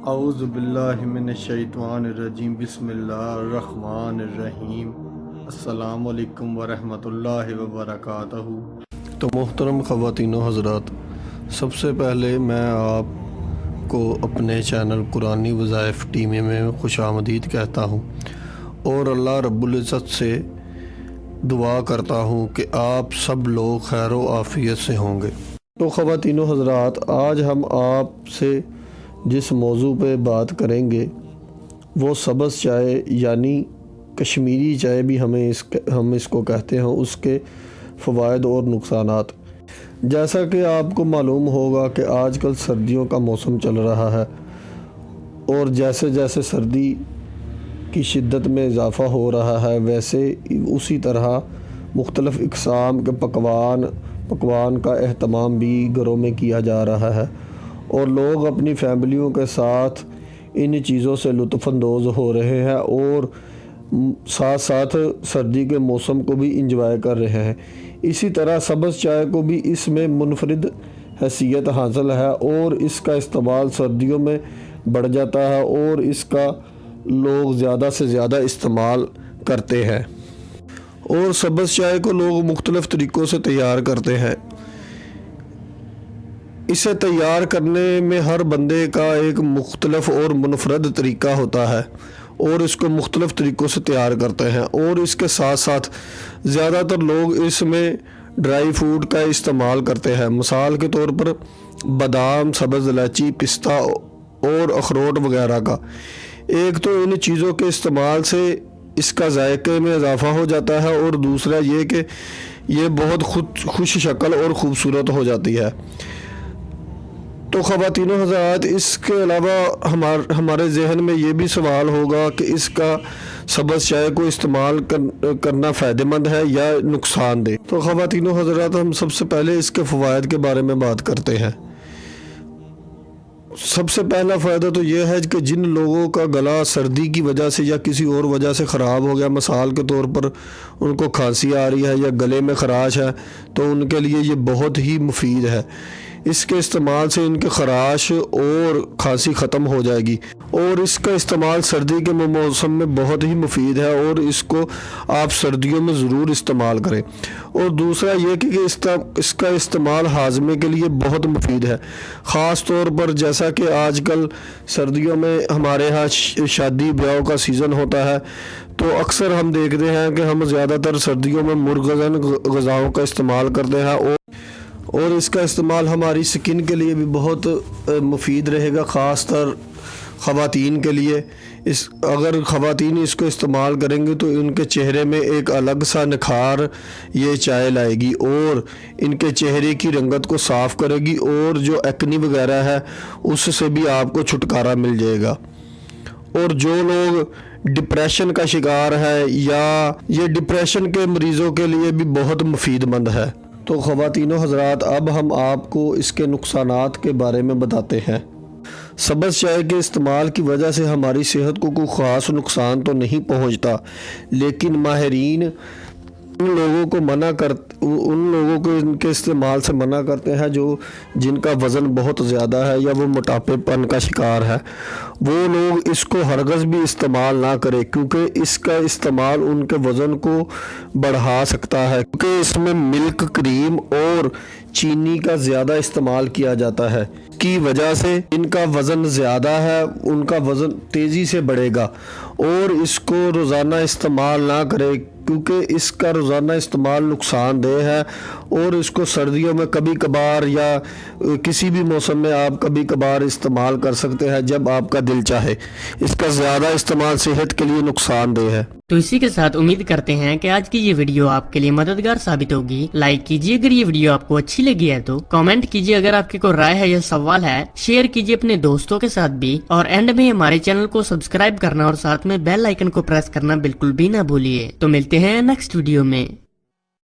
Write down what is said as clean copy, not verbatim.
اعوذ باللہ من الشیطان الرجیم بسم اللہ الرحمن الرحیم السلام علیکم ورحمۃ اللہ وبرکاتہ۔ تو محترم خواتین و حضرات، سب سے پہلے میں آپ کو اپنے چینل قرآنی وظائف ٹیم میں خوش آمدید کہتا ہوں اور اللہ رب العزت سے دعا کرتا ہوں کہ آپ سب لوگ خیر و عافیت سے ہوں گے۔ تو خواتین و حضرات، آج ہم آپ سے جس موضوع پہ بات کریں گے وہ سبز چائے یعنی کشمیری چائے بھی ہم اس کو کہتے ہیں، اس کے فوائد اور نقصانات۔ جیسا کہ آپ کو معلوم ہوگا کہ آج کل سردیوں کا موسم چل رہا ہے اور جیسے جیسے سردی کی شدت میں اضافہ ہو رہا ہے ویسے اسی طرح مختلف اقسام کے پکوان کا اہتمام بھی گھروں میں کیا جا رہا ہے اور لوگ اپنی فیملیوں کے ساتھ ان چیزوں سے لطف اندوز ہو رہے ہیں اور ساتھ ساتھ سردی کے موسم کو بھی انجوائے کر رہے ہیں۔ اسی طرح سبز چائے کو بھی اس میں منفرد حیثیت حاصل ہے اور اس کا استعمال سردیوں میں بڑھ جاتا ہے اور اس کا لوگ زیادہ سے زیادہ استعمال کرتے ہیں اور سبز چائے کو لوگ مختلف طریقوں سے تیار کرتے ہیں۔ اسے تیار کرنے میں ہر بندے کا ایک مختلف اور منفرد طریقہ ہوتا ہے اور اس کو مختلف طریقوں سے تیار کرتے ہیں اور اس کے ساتھ ساتھ زیادہ تر لوگ اس میں ڈرائی فروٹ کا استعمال کرتے ہیں، مثال کے طور پر بادام، سبز الائچی، پستہ اور اخروٹ وغیرہ کا۔ ایک تو ان چیزوں کے استعمال سے اس کا ذائقے میں اضافہ ہو جاتا ہے اور دوسرا یہ کہ یہ بہت خوش شکل اور خوبصورت ہو جاتی ہے۔ تو خواتین و حضرات، اس کے علاوہ ہمارے ذہن میں یہ بھی سوال ہوگا کہ اس کا سبز چائے کو استعمال کرنا فائدہ مند ہے یا نقصان دہ۔ تو خواتین و حضرات، ہم سب سے پہلے اس کے فوائد کے بارے میں بات کرتے ہیں۔ سب سے پہلا فائدہ تو یہ ہے کہ جن لوگوں کا گلا سردی کی وجہ سے یا کسی اور وجہ سے خراب ہو گیا، مثال کے طور پر ان کو کھانسی آ رہی ہے یا گلے میں خراش ہے، تو ان کے لیے یہ بہت ہی مفید ہے۔ اس کے استعمال سے ان کے خراش اور کھانسی ختم ہو جائے گی اور اس کا استعمال سردی کے موسم میں بہت ہی مفید ہے اور اس کو آپ سردیوں میں ضرور استعمال کریں۔ اور دوسرا یہ کہ اس کا استعمال ہاضمے کے لیے بہت مفید ہے، خاص طور پر جیسا کہ آج کل سردیوں میں ہمارے ہاں شادی بیاہ کا سیزن ہوتا ہے، تو اکثر ہم دیکھتے ہیں کہ ہم زیادہ تر سردیوں میں مرغزن غذاؤں کا استعمال کرتے ہیں اور اس کا استعمال ہماری سکن کے لیے بھی بہت مفید رہے گا، خاص طر خواتین کے لیے۔ اگر خواتین اس کو استعمال کریں گے تو ان کے چہرے میں ایک الگ سا نکھار یہ چائے لائے گی اور ان کے چہرے کی رنگت کو صاف کرے گی اور جو ایکنی وغیرہ ہے اس سے بھی آپ کو چھٹکارا مل جائے گا۔ اور جو لوگ ڈپریشن کا شکار ہے یا یہ ڈپریشن کے مریضوں کے لیے بھی بہت مفید مند ہے۔ تو خواتین و حضرات، اب ہم آپ کو اس کے نقصانات کے بارے میں بتاتے ہیں۔ سبز چائے کے استعمال کی وجہ سے ہماری صحت کو کوئی خاص نقصان تو نہیں پہنچتا، لیکن ماہرین ان لوگوں کو ان کے استعمال سے منع کرتے ہیں جن کا وزن بہت زیادہ ہے یا وہ موٹاپے پن کا شکار ہے۔ وہ لوگ اس کو ہرگز بھی استعمال نہ کریں کیونکہ اس کا استعمال ان کے وزن کو بڑھا سکتا ہے، کیونکہ اس میں ملک، کریم اور چینی کا زیادہ استعمال کیا جاتا ہے، کی وجہ سے ان کا وزن زیادہ ہے، ان کا وزن تیزی سے بڑھے گا۔ اور اس کو روزانہ استعمال نہ کرے کیونکہ اس کا روزانہ استعمال نقصان دہ ہے اور اس کو سردیوں میں کبھی کبھار یا کسی بھی موسم میں آپ کبھی کبھار استعمال کر سکتے ہیں جب آپ کا دل چاہے۔ اس کا زیادہ استعمال صحت کے لیے نقصان دہ ہے۔ تو اسی کے ساتھ امید کرتے ہیں کہ آج کی یہ ویڈیو آپ کے لیے مددگار ثابت ہوگی۔ لائک کیجیے اگر یہ ویڈیو آپ کو اچھی لگی ہے تو، کامنٹ کیجیے اگر آپ کی کوئی رائے ہے یا سوال ہے، شیئر کیجیے اپنے دوستوں کے ساتھ بھی، اور اینڈ میں ہمارے چینل کو سبسکرائب کرنا اور ساتھ میں بیل آئیکن کو پریس کرنا بالکل بھی نہ بھولیے۔ تو ملتے ہیں نیکسٹ ویڈیو میں۔